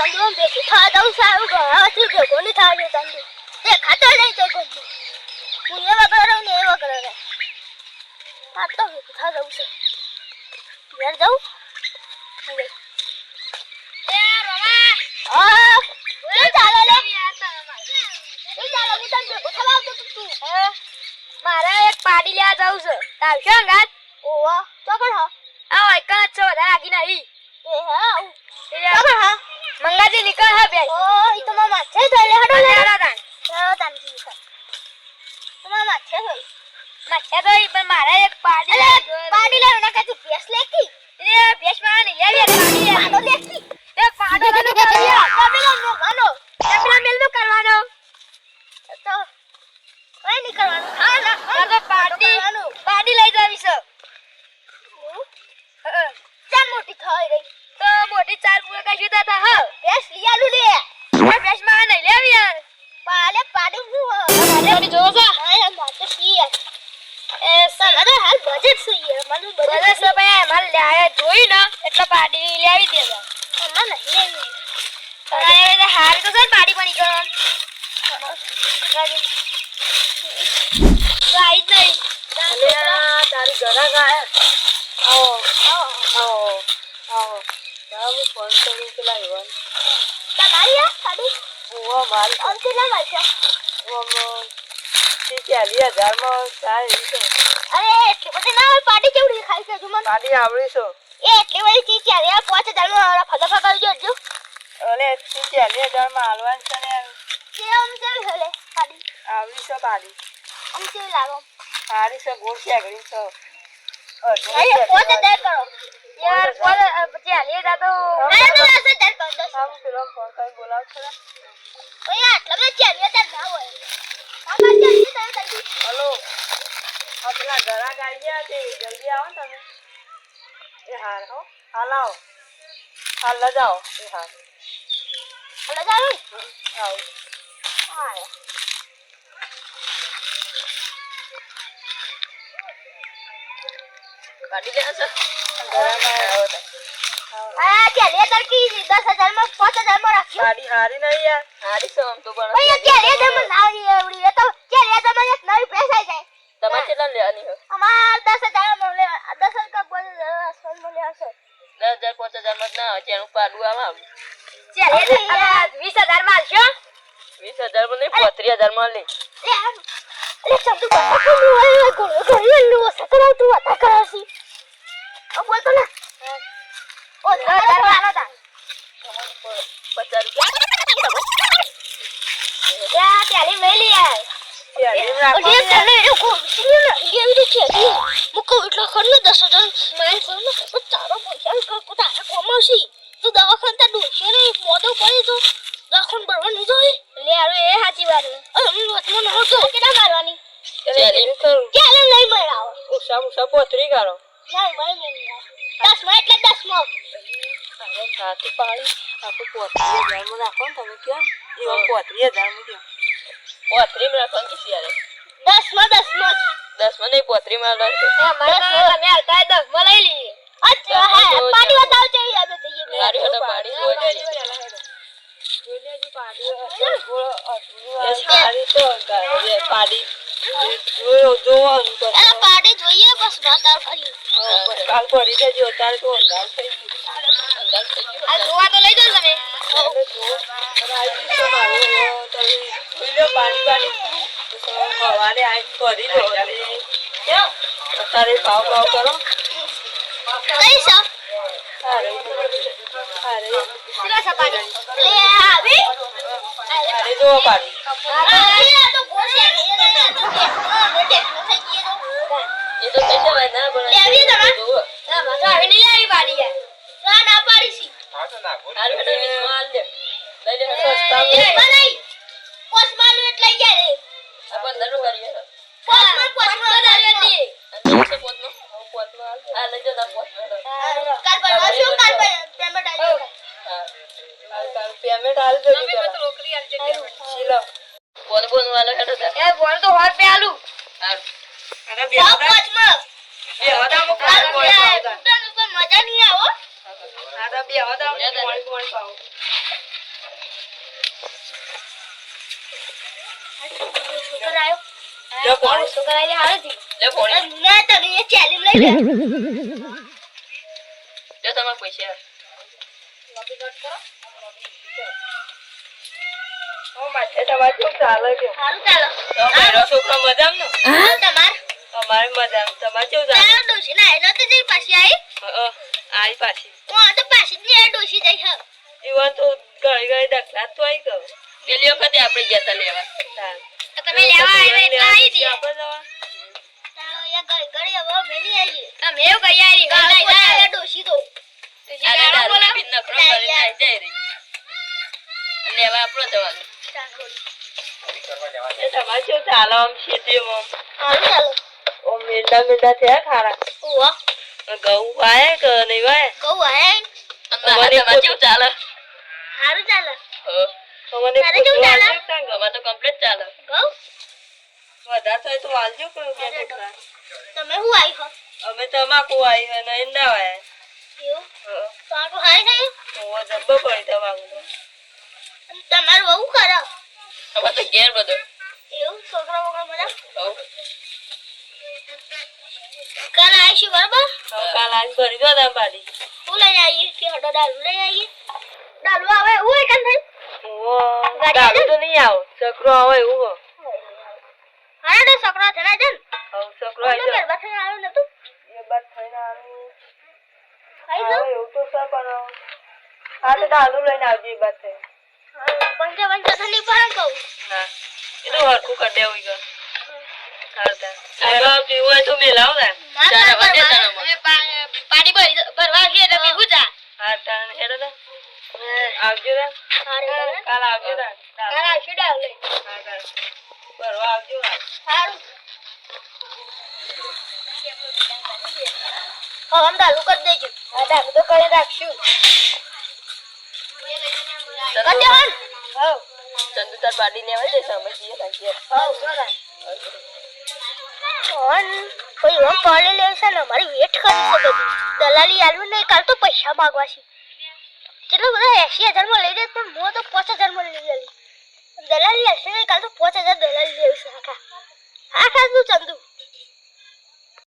તંદુમ ભેગી થા દઉં સારું ઘણાથી ભેગો નહીં થાય તંદુ તે ખાતો નહીં તો ગંદુ હું એવા કરો ને એવા કરો ને આ તો ભેગી થા દઉં છે ઘેર જાઉં એ રોમા હા શું ચાલે લે શું ચાલે હું તને ભેગો થવા આવતો તું મારે એક પાડી લેવા જાઉં છે આવશો અંગાત ઓવા ચોકડ હા આ એકણ છો વધારે આગી નહીં એ હા ચોકડ હા મંગાજી નીકળ હા બે ઓ ઈ તો મામા છે તો લે હડો લે તાનજી નીકળ તો મામા છે તો માછે તો ઈ પણ મારે એક પાડી લેવા ના કાતી ભેસ લેકી એ ભેસ માં નહીં લેવી પાડી પાડો લેકી એ પાડો નો કરિયા પેલો નો ગાનો પેલા મેલ નો કરવાનો તો કઈ નહીં કરવાનું હા ના તો પાડી લઈ જાવી છે ચાર મોટી થઈ રહી તો મોટી ચાર પૂરા કશું થતા હા ભેસ લીયાલું લે ભેસ માં નહીં લેવી યાર પાલે પાડી હું પાલે જોવો છો ના માતે સી એ સલાદો હાલ બજેટ છે યાર મને બજેટ છે ભાઈ માર લાયા જોઈ ને એટલે પાડી લેવી દેવા અમ્મા નહીં લેવી તારે હારી તો છે પાડી બની ગયો સાઈડ નહીં તારી ઘરા ગાય આવો જાવ ફોન કરી પેલા ઈવન તમારી આ સાડી ઓ મારી અંતે ના મારશે ઓ મો 40000 માં થાય છે અરે એટલી બધી ના પાડી કેવડી ખાઈ છે જુમન પાડી આવડી છો એ એટલી બધી 40000 માં ફટાફટ કરી દેજો અરે 40000 માં હાલવાન છે ને કેમ ચાલ હલે પાડી આવડી છે પાડી અંતે લાગો સારી છે ગોળ છે આગળી છે અરે પોતે દર કરો यार बोल चलिए दादू अरे तो ऐसे डर कर दो हम फिर फोन कर बोलाओ थोड़ा ओए आटला में चलिए डर ना होए हम जल्दी जल्दी हेलो अपना घरा गाड़िया दे जल्दी आओ તમે એ હાર હો હાલાઓ હાલ લ જાઓ એ હાર હાલ જાઓ આવો હા ગાડી લેના છે આ ચલે તરકી 10000 માં 5000 માં રાખજો ગાડી હારી નહીં યાર હારી છે આમ તો પણ ભઈ ચલે તમે નાવી એવડી એ તો ચલે તમે એક નવી પૈસા જાય તમારે કેટલા લેવાની છે અમાર 10000 માં લે 10000 કા બોલ સોન માં લેશે 10000 5000 માં ના જેનું પાડું આમ ચલે 20000 માં આલશો 20000 માં નહીં 35000 માં લે અરે ચંદુ બાપા કોનું હોય ઘરે લો સકરાવ તું અતા કરાસી ઓ બોલ તો ના ઓ દરવાનો તા 50 રૂપિયા યા ત્યાલી મેલી યાર ત્યાલી રાખો ઓ તને એ કો સુને એવી છે મુકો એટલો ખરનો 10000 માલ કોનો તારો પૈસા કો તારા કોમોસી તું દવાખાન તા દોશે ને મોદો પડી તો દવાખાન બરવા ન જોઈ લે આરો એ સાચી વાત અરે વતનો ન હોતો કેડા મારવાની ત્યાલી કરું ત્યાલી નહીં મરાવ ઉષા પોતરી ગારો નહીં મને નહીં 10 માં એટલે 10 માં અરે સાથી પાડી આપો 35000 માં રાખો તમે કેમ ઈ 35000 માં કેમ 35000 માં રાખો કે સિયારે 10 માં 10 માં નહીં 35000 માં રાખો મને તમે આવતા 10 માં લઈ લઈએ અચ્છા હા પાડી બતાવ છે યાદ છે ये મારી હડા પાડી જોઈ લેજી પાડી ગોળો અટલું સારી તો ગાય પાડી જોવાનું તો આ પાડી જોઈએ બસ બતાવ કરી કાલ પડી દેજો તારે તો અંધાર થઈ ગયું આ જોવા તો લઈ જાવ તમે રાઈજી તો મારો તો વિડિયો પાણી હવારે આઈ કરી લો કેમ તારે ભાવ કરો કઈ છો અરે સિરા પાડી લે આવી અરે જો પાડી અરે તો ગોસે એ તો થઈ ગયો એ તો થઈ જવાય ના પણ લેવી તમા ના માથા આવી નહીં લેવી પાડી યાર ના પાડી સી હા તો ના ગોળ આરે હડે વિસ્માલ લે લઈ લે સસ્તા નહીં પોસ માલ એટલે ગયા રે આ 15 નું કરીએ પોસ માં દારિયો દી અને પોસ માં આ લઈ જા પોસ કાલ પર શું કાલ પર પેમેન્ટ આવી હા કાલ પેમેન્ટ આલ જો તમે મત રોકરી આલ જે શીલો બોન વાલો હેડો એ બોન તો હોર પે આલુ અરે બે પોસ માં બે હડા મો કાલ મજા નહીં આવો આ તો બે હડા મો પાણી પાણી પાઓ ફોન આવ્યો લે ફોન તો કરાય હાલતી લે ફોન ના તમે એ ચેલેન્જ લઈ લે લે તમારા પૈસા લોબી ડોટ કરો ઓ માથે તમાર શું ચાલે છે સારું ચાલો તો મારો છોકરો મજામ ને તમાર અમારે મજામ તમાર કેવું ચાલે ચાલો ડોસી ના એનો તો જઈ પાછી આવી આઈ પાછી હું તો પાછી જ નહીં ડોસી જઈ હા ઈવન તો ગઈ દખલા તો આઈ ગયો પેલી વખતે આપણે જતા લેવા ચાલ તો તમે લેવા આવ્યા એટલે આવી દી આપણે જવા ચાલો યા ગઈ હવે ભેલી આવી તમે એવું કહી આવી ગાલા ના ડોસી તો અરે બોલા બિન નખરો કરી જાય જઈ રહી લેવા આપણો જવાનું ચાલો એ તમાર કેવું ચાલે આમ ખેતીમાં સારું ચાલો ઓ મેંડા થયા ખારા ઓવા ઘઉં વાય કે નહીં વાય ગૌ આયા તમારે કેવું ચાલે સારું ચાલો તમને તારે કેવું ચાલે? અમારે તો કમ્પ્લીટ ચાલે ગૌ વધારે થાય તો વાલજો કોઈ બે ટોકરા તમે હું આવી હો અમે તમાકુ આવી હે નહીં ના વાય એવું તો આટલું હાઈ થઈ ઓ જબ્બો પડી તમાકુ તો તમારું બહુ ખરાબ અમારે તો ઘેર બધો એવું છોકરા વગર બધા હવ કાલ આવીશું બરાબર કાલ આજ ભરી દો તમે બાડી હું લઈને આવીએ કે હડો ડાલુ લઈ આવીએ ડાલુ આવે એવું હોય કાન થાય ઓ દારૂ તો નહીં આવ છોકરો આવે એવું હો હા તો છોકરા છે ને જન હવ છોકરો આવી ઘર બેઠા આવ્યો નતું એ બાદ થઈને આવું આવી જાવ એવું તો સર પણ આ તો દારૂ લઈને આવજો એ બાદ થઈ પંચા ઠંડી પણ કહું ના એ તો હરખું કરી દેવું ગયો હાલતા આ પીવું હોય તો મેલાવ ને ચાર વાગે તને પાણી ભરવા ગયા તો પીવું જા હા તાન હેડો ને આવજો ને કાલ આવજો ને કાલ આવીશું ડાલ લઈ હા કાલ બરવા આવજો સારું આમ ડાલુ કરી દેજો હા ડાલુ તો કરી રાખશું કટ્યાન હા ચંદુ તાર પાડી લેવા દે અમે જઈએ રાખીએ હા જોરા કોણ કોઈ ઓમ પાડે લે છે ને મારી વેટ કરી શકે દલાલી આલવું નહીં કાલ તો પૈસા માંગવા છે કેટલો બધા 80000 માં લઈ જાય પણ હું તો 5000 માં લઈ ગયેલી દલાલી હશે નહીં કાલ તો 5000 દલાલી લેવી છે આખા તું ચંદુ